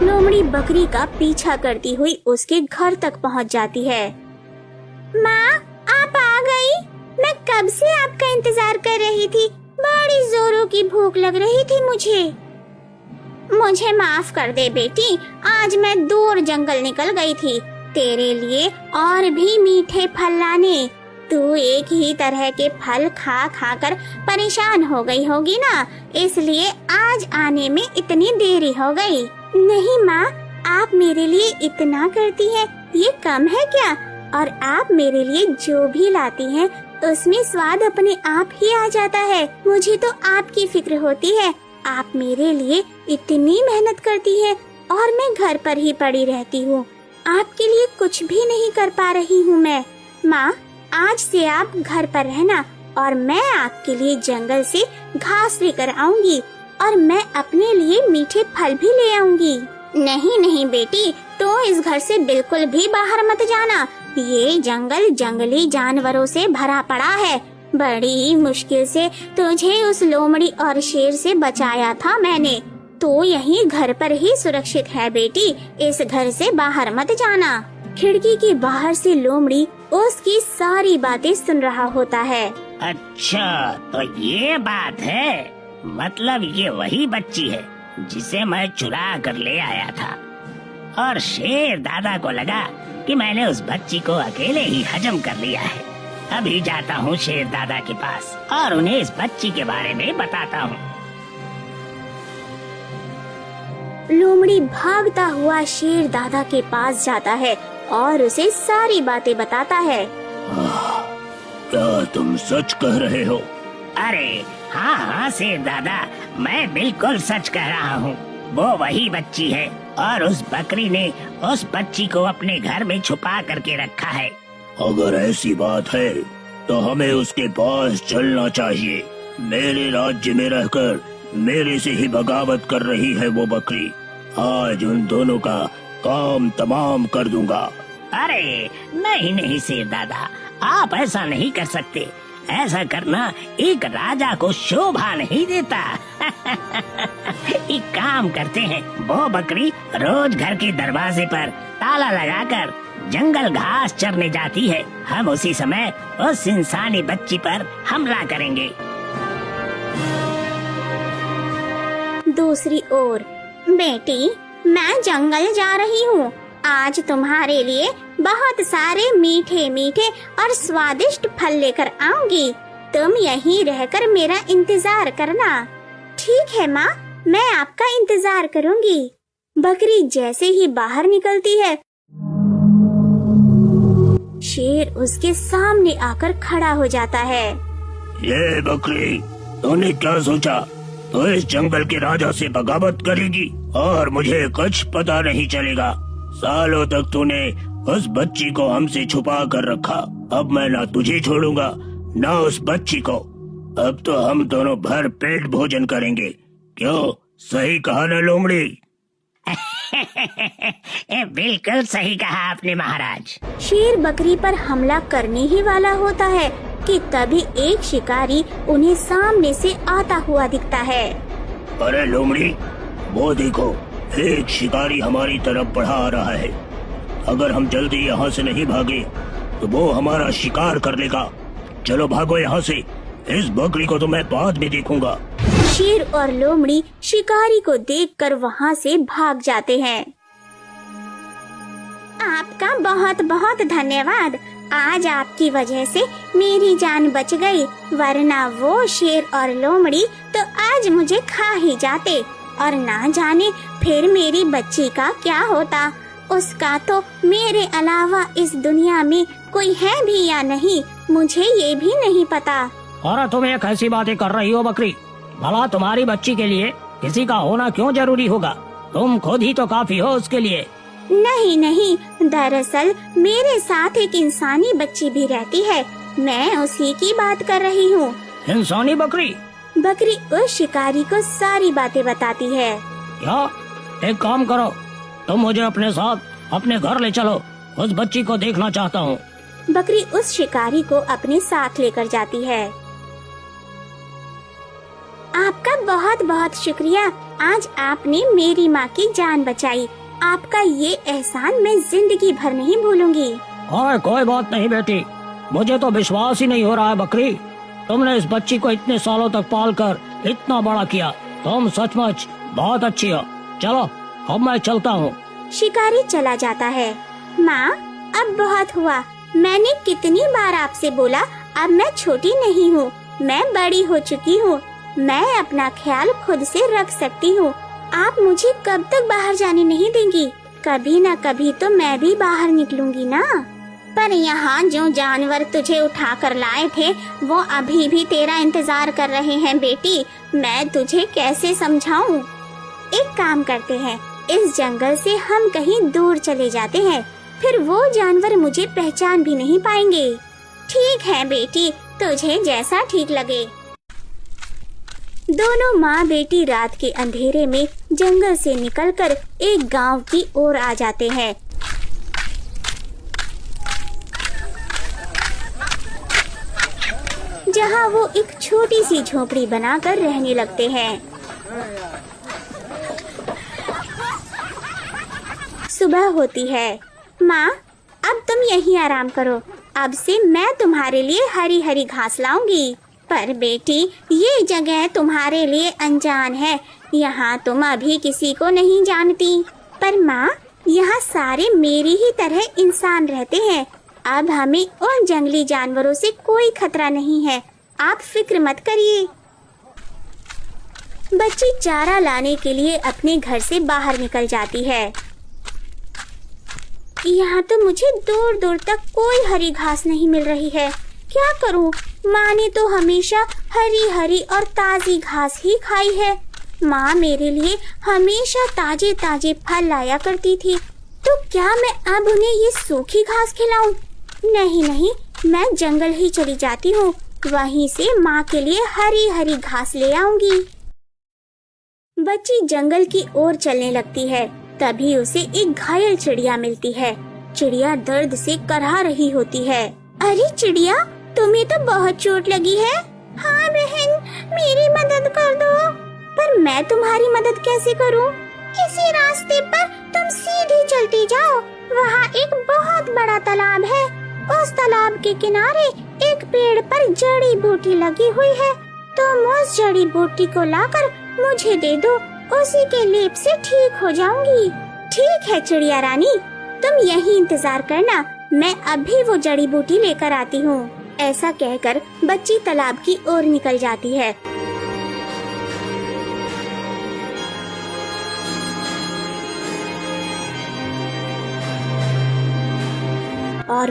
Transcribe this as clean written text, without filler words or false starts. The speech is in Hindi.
लोमड़ी बकरी का पीछा करती हुई उसके घर तक पहुंच जाती है। माँ, आप आ गई? मैं कब से आपका इंतजार कर रही थी। बड़ी जोरों की भूख लग रही थी मुझे। मुझे माफ कर दे बेटी, आज मैं दूर जंगल निकल गई थी तेरे लिए और भी मीठे फल लाने। तू एक ही तरह के फल खा खा कर परेशान हो गई होगी ना, इसलिए आज आने में इतनी देरी हो गई। नहीं माँ, आप मेरे लिए इतना करती हैं, ये कम है क्या? और आप मेरे लिए जो भी लाती हैं उसमें स्वाद अपने आप ही आ जाता है। मुझे तो आपकी फिक्र होती है। आप मेरे लिए इतनी मेहनत करती है और मैं घर पर ही पड़ी रहती हूँ। आपके लिए कुछ भी नहीं कर पा रही हूँ मैं। माँ, आज से आप घर पर रहना और मैं आपके लिए जंगल से घास लेकर आऊंगी और मैं अपने लिए मीठे फल भी ले आऊंगी। नहीं नहीं बेटी, तो इस घर से बिल्कुल भी बाहर मत जाना। ये जंगल जंगली जानवरों से भरा पड़ा है। बड़ी मुश्किल से तुझे उस लोमड़ी और शेर से बचाया था मैंने। तो यहीं घर पर ही सुरक्षित है बेटी, इस घर से बाहर मत जाना। खिड़की के बाहर से लोमड़ी उसकी सारी बातें सुन रहा होता है। अच्छा, तो ये बात है, मतलब ये वही बच्ची है जिसे मैं चुरा कर ले आया था। और शेर दादा को लगा कि मैंने उस बच्ची को अकेले ही हजम कर लिया है। अभी जाता हूँ शेर दादा के पास और उन्हें इस बच्ची के बारे में बताता हूँ। लोमड़ी भागता हुआ शेर दादा के पास जाता है और उसे सारी बातें बताता है। क्या तुम सच कह रहे हो? अरे हाँ हाँ शेर दादा, मैं बिल्कुल सच कह रहा हूँ। वो वही बच्ची है और उस बकरी ने उस बच्ची को अपने घर में छुपा करके रखा है। अगर ऐसी बात है तो हमें उसके पास चलना चाहिए। मेरे राज्य में रहकर मेरे से ही बगावत कर रही है वो बकरी। आज उन दोनों का काम तमाम कर दूंगा। अरे नहीं नहीं शेर दादा, आप ऐसा नहीं कर सकते। ऐसा करना एक राजा को शोभा नहीं देता। एक काम करते हैं, वो बकरी रोज घर के दरवाजे पर ताला लगाकर जंगल घास चरने जाती है। हम उसी समय उस इंसानी बच्ची पर हमला करेंगे। दूसरी ओर, बेटी, मैं जंगल जा रही हूँ। आज तुम्हारे लिए बहुत सारे मीठे मीठे और स्वादिष्ट फल लेकर आऊंगी। तुम यहीं रहकर मेरा इंतजार करना। ठीक है माँ, मैं आपका इंतजार करूंगी। बकरी जैसे ही बाहर निकलती है, शेर उसके सामने आकर खड़ा हो जाता है। ये बकरी, तूने क्या सोचा? तो इस जंगल के राजा से बगावत करेगी और मुझे कुछ पता नहीं चलेगा। सालों तक तूने उस बच्ची को हमसे छुपा कर रखा। अब मैं ना तुझे छोड़ूंगा ना उस बच्ची को। अब तो हम दोनों भर पेट भोजन करेंगे। क्यों, सही कहा ना लोमड़ी? बिल्कुल सही कहा आपने महाराज। शेर बकरी पर हमला करने ही वाला होता है कि तभी एक शिकारी उन्हें सामने से आता हुआ दिखता है। अरे लोमड़ी, वो देखो, एक शिकारी हमारी तरफ बढ़ा आ रहा है। अगर हम जल्दी यहाँ से नहीं भागे तो वो हमारा शिकार कर लेगा। चलो भागो यहाँ से, इस बकरी को तो मैं बाद में देखूंगा। शेर और लोमड़ी शिकारी को देखकर वहाँ से भाग जाते हैं। आपका बहुत बहुत धन्यवाद। आज आपकी वजह से मेरी जान बच गई, वरना वो शेर और लोमड़ी तो आज मुझे खा ही जाते और ना जाने फिर मेरी बच्ची का क्या होता। उसका तो मेरे अलावा इस दुनिया में कोई है भी या नहीं, मुझे ये भी नहीं पता। और तुम ये कैसी बातें कर रही हो बकरी? भला तुम्हारी बच्ची के लिए किसी का होना क्यों जरूरी होगा? तुम खुद ही तो काफी हो उसके लिए। नहीं नहीं, दरअसल मेरे साथ एक इंसानी बच्ची भी रहती है, मैं उसी की बात कर रही हूँ। इंसानी बकरी? बकरी उस शिकारी को सारी बातें बताती है। क्या? एक काम करो, तुम मुझे अपने साथ अपने घर ले चलो, उस बच्ची को देखना चाहता हूँ। बकरी उस शिकारी को अपने साथ लेकर जाती है। आपका बहुत बहुत शुक्रिया। आज आपने मेरी माँ की जान बचाई। आपका ये एहसान मैं जिंदगी भर नहीं भूलूंगी। और कोई बात नहीं बेटी, मुझे तो विश्वास ही नहीं हो रहा है बकरी, तुमने इस बच्ची को इतने सालों तक पालकर इतना बड़ा किया। तुम सचमुच बहुत अच्छी हो। चलो अब मैं चलता हूँ। शिकारी चला जाता है। माँ, अब बहुत हुआ। मैंने कितनी बार आपसे बोला, अब मैं छोटी नहीं हूँ, मैं बड़ी हो चुकी हूँ। मैं अपना ख्याल खुद से रख सकती हूँ। आप मुझे कब तक बाहर जाने नहीं देंगी? कभी न कभी तो मैं भी बाहर निकलूंगी ना। पर यहाँ जो जानवर तुझे उठा कर लाए थे वो अभी भी तेरा इंतजार कर रहे हैं बेटी। मैं तुझे कैसे समझाऊं? एक काम करते हैं, इस जंगल से हम कहीं दूर चले जाते हैं, फिर वो जानवर मुझे पहचान भी नहीं पाएंगे। ठीक है बेटी, तुझे जैसा ठीक लगे। दोनों माँ बेटी रात के अंधेरे में जंगल से निकलकर एक गांव की ओर आ जाते हैं। जहाँ वो एक छोटी सी झोपड़ी बनाकर रहने लगते हैं। सुबह होती है। माँ, अब तुम यहीं आराम करो। अब से मैं तुम्हारे लिए हरी हरी घास लाऊंगी। पर बेटी, ये जगह तुम्हारे लिए अनजान है। यहाँ तुम अभी किसी को नहीं जानती। पर माँ, यहाँ सारे मेरी ही तरह इंसान रहते हैं। अब हमें उन जंगली जानवरों से कोई खतरा नहीं है। आप फिक्र मत करिए। बच्ची चारा लाने के लिए अपने घर से बाहर निकल जाती है। यहाँ तो मुझे दूर दूर तक कोई हरी घास नहीं मिल रही है। क्या करूँ? माँ ने तो हमेशा हरी हरी और ताजी घास ही खाई है। माँ मेरे लिए हमेशा ताजे ताजे फल लाया करती थी। तो क्या मैं अब उन्हें ये सूखी घास खिलाऊं? नहीं नहीं, मैं जंगल ही चली जाती हूँ। वहीं से माँ के लिए हरी हरी घास ले आऊंगी। बच्ची जंगल की ओर चलने लगती है। तभी उसे एक घायल चिड़िया मिलती है। चिड़िया दर्द से करहा रही होती है। अरे चिड़िया, तुम्हें तो बहुत चोट लगी है। हाँ बहन, मेरी मदद कर दो। पर मैं तुम्हारी मदद कैसे करूँ? इसी रास्ते पर तुम सीधी चलती जाओ। वहाँ एक बहुत बड़ा तालाब है। उस तालाब के किनारे एक पेड़ पर जड़ी बूटी लगी हुई है। तुम उस जड़ी बूटी को लाकर मुझे दे दो। उसी के लेप से ठीक हो जाऊंगी। ठीक है चिड़िया रानी, तुम यहीं इंतजार करना, मैं अभी वो जड़ी बूटी लेकर आती हूँ। ऐसा कहकर बच्ची तालाब की ओर निकल जाती है। और